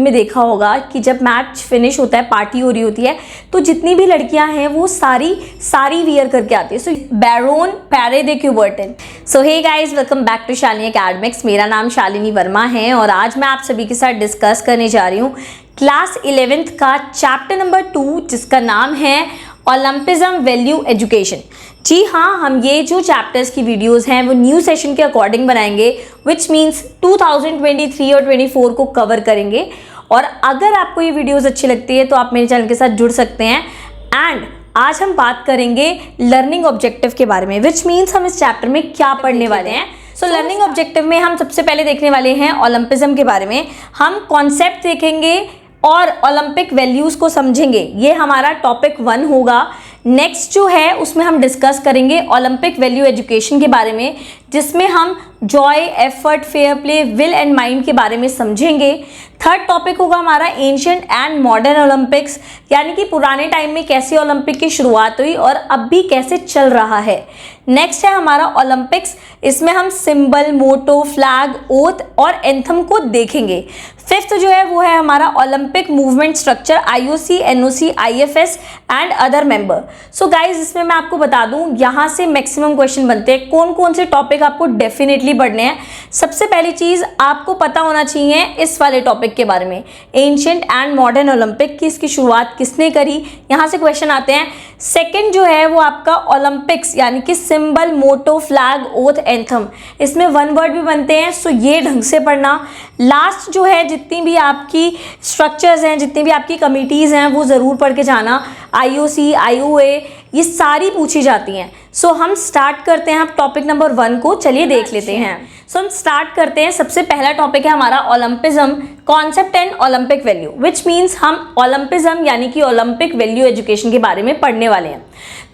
में देखा होगा कि जब मैच फिनिश होता है, पार्टी हो रही होती है, तो जितनी भी लड़कियां हैं वो सारी वियर करके आती है। So Baron Pierre de Coubertin. So hey guys, welcome back to Shalini academics. मेरा नाम शालिनी वर्मा है और आज मैं आप सभी के साथ डिस्कस करने जा रही हूँ क्लास 11th का चैप्टर नंबर 2, जिसका नाम है ओलंपिज्म वैल्यू एजुकेशन। जी हाँ, हम ये जो चैप्टर्स की वीडियोस हैं वो न्यू सेशन के अकॉर्डिंग बनाएंगे, विच मीन्स 2023 और 24 को कवर करेंगे। और अगर आपको ये वीडियोस अच्छी लगती है तो आप मेरे चैनल के साथ जुड़ सकते हैं। एंड आज हम बात करेंगे लर्निंग ऑब्जेक्टिव के बारे में, विच मीन्स हम इस चैप्टर में क्या पढ़ने वाले हैं। सो लर्निंग ऑब्जेक्टिव में हम सबसे पहले देखने वाले हैं ओलंपिज्म के बारे में। हम कॉन्सेप्ट देखेंगे और ओलंपिक वैल्यूज़ को समझेंगे, ये हमारा टॉपिक 1 होगा। नेक्स्ट जो है उसमें हम डिस्कस करेंगे ओलंपिक वैल्यू एजुकेशन के बारे में, जिसमें हम Joy, effort, fair play, will and mind के बारे में समझेंगे। थर्ड टॉपिक होगा हमारा एंशिएंट एंड मॉडर्न ओलंपिक्स, यानी कि पुराने टाइम में कैसे ओलंपिक की शुरुआत हुई और अब भी कैसे चल रहा है। नेक्स्ट है हमारा ओलंपिक्स, इसमें हम सिंबल, मोटो, फ्लैग, ओथ और एंथम को देखेंगे। फिफ्थ जो है वो है हमारा Olympic movement structure, IOC, NOC, IFS and other member. So guys, इसमें मैं आपको बता दूं यहाँ से मैक्सिमम क्वेश्चन बनते हैं। कौन कौन से टॉपिक आपको डेफिनेटली पढ़ने हैं। सबसे पहली चीज आपको पता होना चाहिए इस वाले टॉपिक के बारे में, एंशिएंट एंड मॉडर्न ओलंपिक की इसकी शुरुआत किसने करी, यहाँ से क्वेश्चन आते हैं। सेकेंड जो है वो आपका ओलंपिक्स, यानी कि सिंबल, मोटो, फ्लैग, ओथ, एंथम, इसमें 1 वर्ड भी बनते हैं, सो ये ढंग से पढ़ना। लास्ट जो है जितनी भी आपकी स्ट्रक्चर्स हैं, जितनी भी आपकी कमिटीज़ हैं, वो ज़रूर पढ़ के जाना। आईओसी, आईओए, ये सारी पूछी जाती हैं। सो हम स्टार्ट करते हैं आप टॉपिक नंबर 1 को, चलिए देख लेते हैं। सो हम स्टार्ट करते हैं। सबसे पहला टॉपिक है हमारा Olympism, concept and Olympic value, which means हम ओलंपिज्म यानी कि ओलंपिक वैल्यू एजुकेशन के बारे में पढ़ने वाले हैं।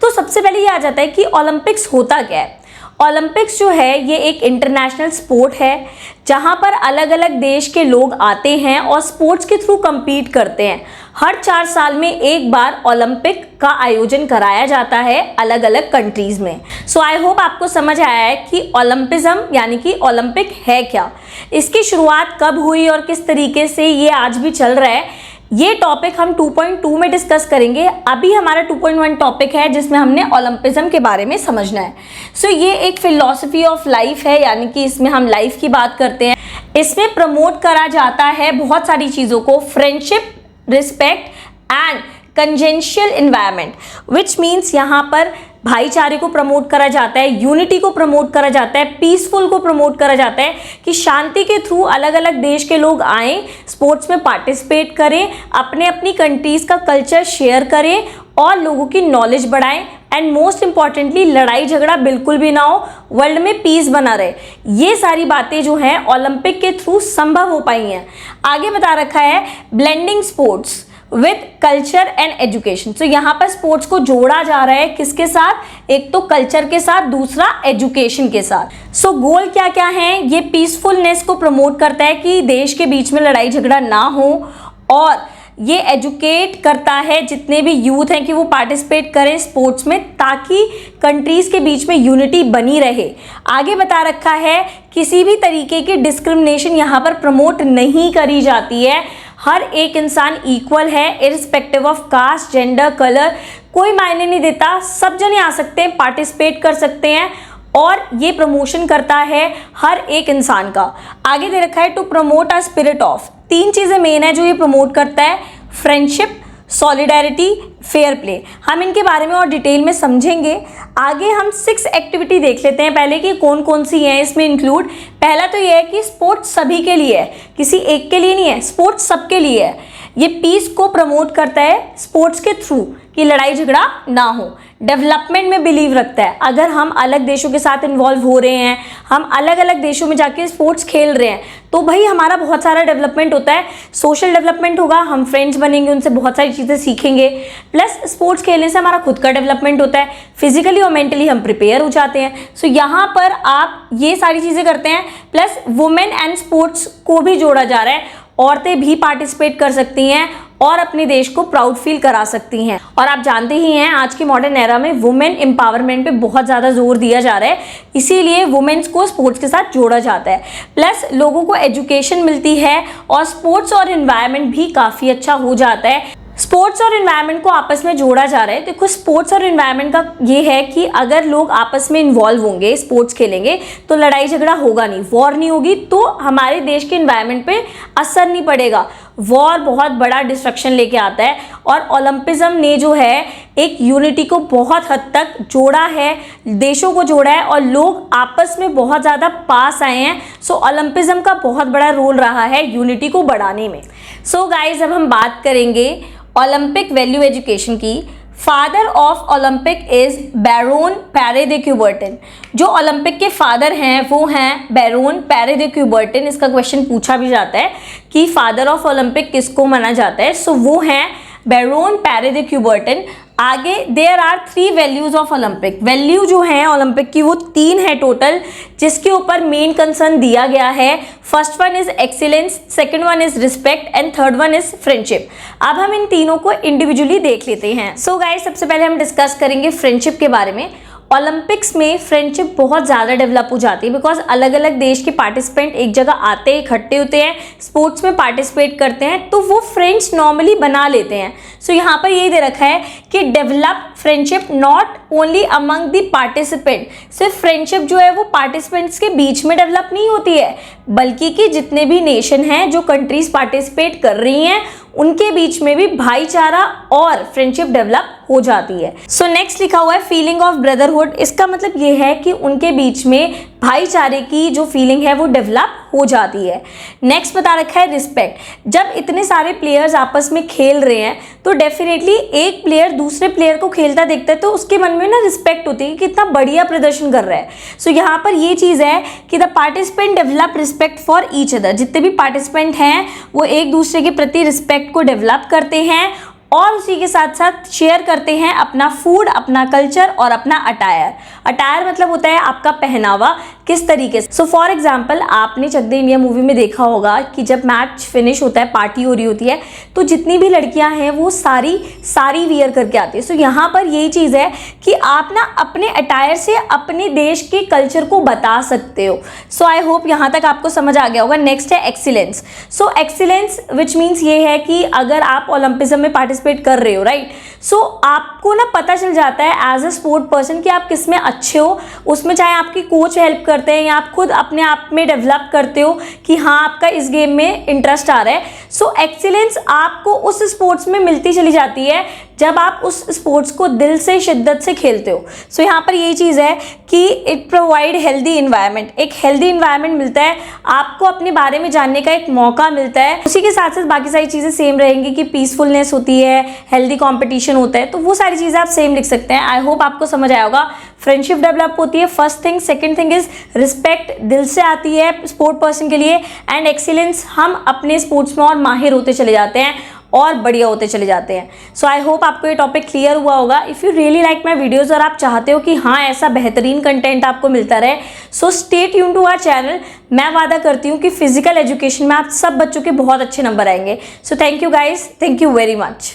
तो सबसे पहले ये आ जाता है कि ओलंपिक्स होता क्या है। ओलंपिक्स जो है ये एक इंटरनेशनल स्पोर्ट है जहाँ पर अलग अलग देश के लोग आते हैं और स्पोर्ट्स के थ्रू compete करते हैं। हर 4 साल में एक बार ओलंपिक का आयोजन कराया जाता है अलग अलग कंट्रीज में। सो आई होप आपको समझ आया है कि ओलंपिज्म यानी कि ओलंपिक है क्या, इसकी शुरुआत कब हुई और किस तरीके से ये आज भी चल रहा है। ये टॉपिक हम 2.2 में डिस्कस करेंगे। अभी हमारा 2.1 टॉपिक है जिसमें हमने ओलंपिज्म के बारे में समझना है। सो ये एक फिलॉसफी ऑफ लाइफ है, यानी कि इसमें हम लाइफ की बात करते हैं। इसमें प्रमोट करा जाता है बहुत सारी चीज़ों को, friendship, respect and congenial environment, which means यहाँ पर भाईचारे को प्रमोट करा जाता है, यूनिटी को प्रमोट करा जाता है, पीसफुल को प्रमोट करा जाता है कि शांति के थ्रू अलग अलग देश के लोग आएँ, स्पोर्ट्स में पार्टिसिपेट करें, अपने अपनी कंट्रीज़ का कल्चर शेयर करें और लोगों की नॉलेज बढ़ाएं। एंड मोस्ट इंपॉर्टेंटली लड़ाई झगड़ा बिल्कुल भी ना हो, वर्ल्ड में पीस बना रहे। ये सारी बातें जो हैं ओलंपिक के थ्रू संभव हो पाई हैं। आगे बता रखा है blending sports with culture and education. तो यहाँ पर स्पोर्ट्स को जोड़ा जा रहा है किसके साथ, एक तो कल्चर के साथ, दूसरा एजुकेशन के साथ। सो गोल क्या क्या है, ये पीसफुलनेस को प्रमोट करता है कि देश के बीच में लड़ाई झगड़ा ना हो, और ये एजुकेट करता है जितने भी यूथ हैं कि वो पार्टिसिपेट करें स्पोर्ट्स में, ताकि कंट्रीज़ के बीच में यूनिटी बनी रहे। आगे बता रखा है किसी भी तरीके की डिस्क्रिमिनेशन यहाँ पर प्रमोट नहीं करी जाती है। हर एक इंसान इक्वल है, irrespective of caste, gender, colour, कोई मायने नहीं देता, सब जने आ सकते हैं, पार्टिसिपेट कर सकते हैं, और ये प्रमोशन करता है हर एक इंसान का। आगे दे रखा है to promote a spirit of, 3 चीज़ें मेन है जो ये प्रमोट करता है, फ्रेंडशिप, सॉलिडारिटी, फेयर प्ले। हम इनके बारे में और डिटेल में समझेंगे। आगे हम 6 एक्टिविटी देख लेते हैं पहले कि कौन कौन सी हैं इसमें इंक्लूड। पहला तो ये है कि स्पोर्ट्स सभी के लिए है, किसी एक के लिए नहीं है, स्पोर्ट्स सबके लिए है। ये पीस को प्रमोट करता है स्पोर्ट्स के थ्रू कि लड़ाई झगड़ा ना हो। डेवलपमेंट में बिलीव रखता है, अगर हम अलग देशों के साथ इन्वॉल्व हो रहे हैं, हम अलग अलग देशों में जाके स्पोर्ट्स खेल रहे हैं, तो भाई हमारा बहुत सारा डेवलपमेंट होता है। सोशल डेवलपमेंट होगा, हम फ्रेंड्स बनेंगे, उनसे बहुत सारी चीज़ें सीखेंगे, प्लस स्पोर्ट्स खेलने से हमारा खुद का डेवलपमेंट होता है, फिजिकली और मेंटली हम प्रिपेयर हो जाते हैं। सो यहाँ पर आप ये सारी चीज़ें करते हैं, प्लस वुमेन एंड स्पोर्ट्स को भी जोड़ा जा रहा है, औरतें भी पार्टिसिपेट कर सकती हैं और अपने देश को प्राउड फील करा सकती हैं। और आप जानते ही हैं आज के मॉडर्न एरा में वुमेन एम्पावरमेंट पे बहुत ज़्यादा जोर दिया जा रहा है, इसीलिए वुमेन्स को स्पोर्ट्स के साथ जोड़ा जाता है। प्लस लोगों को एजुकेशन मिलती है और स्पोर्ट्स और एनवायरनमेंट भी काफ़ी अच्छा हो जाता है। स्पोर्ट्स और एनवायरनमेंट को आपस में जोड़ा जा रहा है। देखो स्पोर्ट्स और एनवायरनमेंट का ये है कि अगर लोग आपस में इन्वॉल्व होंगे, स्पोर्ट्स खेलेंगे, तो लड़ाई झगड़ा होगा नहीं, वॉर नहीं होगी, तो हमारे देश के एनवायरनमेंट पे असर नहीं पड़ेगा। वॉर बहुत बड़ा डिस्ट्रक्शन लेके आता है और ओलंपिज्म ने जो है एक यूनिटी को बहुत हद तक जोड़ा है, देशों को जोड़ा है और लोग आपस में बहुत ज़्यादा पास आए हैं। सो ओलंपिज्म का बहुत बड़ा रोल रहा है यूनिटी को बढ़ाने में। सो गाइज अब हम बात करेंगे ओलंपिक वैल्यू एजुकेशन की। Father of Olympic is Baron Pierre de क्यूबर्टन। जो ओलंपिक के फादर हैं वो हैं बैरोन पैरे दे क्यूबर्टन। इसका क्वेश्चन पूछा भी जाता है कि फादर ऑफ ओलंपिक किसको माना जाता है। सो वो हैं बैरोन पैरे दे क्यूबर्टन। आगे there are 3 values of Olympic. Value जो है ओलंपिक की वो 3 है टोटल, जिसके ऊपर मेन कंसर्न दिया गया है। First one is excellence, second one is respect and third one is friendship. अब हम इन तीनों को इंडिविजुअली देख लेते हैं। सो गाइस सबसे पहले हम डिस्कस करेंगे फ्रेंडशिप के बारे में। ओलंपिक्स में फ्रेंडशिप बहुत ज़्यादा डेवलप हो जाती है बिकॉज अलग अलग देश के पार्टिसिपेंट एक जगह आते हैं, इकट्ठे होते हैं, स्पोर्ट्स में पार्टिसिपेट करते हैं, तो वो फ्रेंड्स नॉर्मली बना लेते हैं। सो यहाँ पर यही दे रखा है कि develop friendship not only among the participant. सिर्फ फ्रेंडशिप जो है वो पार्टिसिपेंट्स के बीच में डेवलप नहीं होती है, बल्कि कि जितने भी नेशन हैं, जो कंट्रीज पार्टिसिपेट कर रही हैं, उनके बीच में भी भाईचारा और फ्रेंडशिप डेवलप हो जाती है। सो नेक्स्ट लिखा हुआ है फीलिंग ऑफ ब्रदरहुड। इसका मतलब ये है कि उनके बीच में भाईचारे की जो फीलिंग है वो डेवलप हो जाती है। नेक्स्ट बता रखा है रिस्पेक्ट। जब इतने सारे प्लेयर्स आपस में खेल रहे हैं तो डेफिनेटली एक प्लेयर दूसरे प्लेयर को खेलता देखता है तो उसके मन में ना रिस्पेक्ट होती है कि कितना बढ़िया प्रदर्शन कर रहा है। सो यहाँ पर ये चीज़ है कि the participant develop respect for each other. जितने भी पार्टिसिपेंट हैं वो एक दूसरे के प्रति रिस्पेक्ट को डेवलप करते हैं और उसी के साथ साथ शेयर करते हैं अपना फूड, अपना कल्चर और अपना अटायर। अटायर मतलब होता है आपका पहनावा किस तरीके से। सो फॉर एग्जाम्पल आपने चक दे इंडिया मूवी में देखा होगा कि जब मैच फिनिश होता है, पार्टी हो रही होती है, तो जितनी भी लड़कियां हैं वो सारी वियर करके आती है। सो यहाँ पर यही चीज़ है कि आप ना अपने अटायर से अपने देश के कल्चर को बता सकते हो। सो आई होप यहाँ तक आपको समझ आ गया होगा। नेक्स्ट है excellence. So excellence which means ये है कि अगर आप ओलंपिज्म में पार्टिसिपेट कर रहे हो, राइट, सो आपको ना पता चल जाता है एज अ स्पोर्ट पर्सन कि आप किस में अच्छे हो। उसमें चाहे आपकी कोच हेल्प करते हैं या आप खुद अपने आप में डेवलप करते हो कि हाँ आपका इस गेम में इंटरेस्ट आ रहा है। सो एक्सीलेंस आपको उस स्पोर्ट्स में मिलती चली जाती है जब आप उस स्पोर्ट्स को दिल से, शिद्दत से खेलते हो। सो यहाँ पर यही चीज़ है कि इट प्रोवाइड हेल्दी इन्वायरमेंट। एक हेल्दी इन्वायरमेंट मिलता है, आपको अपने बारे में जानने का एक मौका मिलता है। उसी के साथ साथ बाकी सारी चीज़ें सेम रहेंगी कि पीसफुलनेस होती है, हेल्दी कंपटीशन होता है, तो वो सारी चीज़ें आप सेम लिख सकते हैं। आई होप आपको समझ आया होगा। फ्रेंडशिप डेवलप होती है first thing. Second thing is respect, दिल से आती है स्पोर्ट पर्सन के लिए। एंड एक्सीलेंस, हम अपने स्पोर्ट्स में और माहिर होते चले जाते हैं और बढ़िया होते चले जाते हैं। सो आई होप आपको ये टॉपिक क्लियर हुआ होगा। If you really like my videos और आप चाहते हो कि हाँ ऐसा बेहतरीन कंटेंट आपको मिलता रहे, so stay tune to our channel. मैं वादा करती हूँ कि फिजिकल एजुकेशन में आप सब बच्चों के बहुत अच्छे नंबर आएंगे। So thank you guys, thank you very much.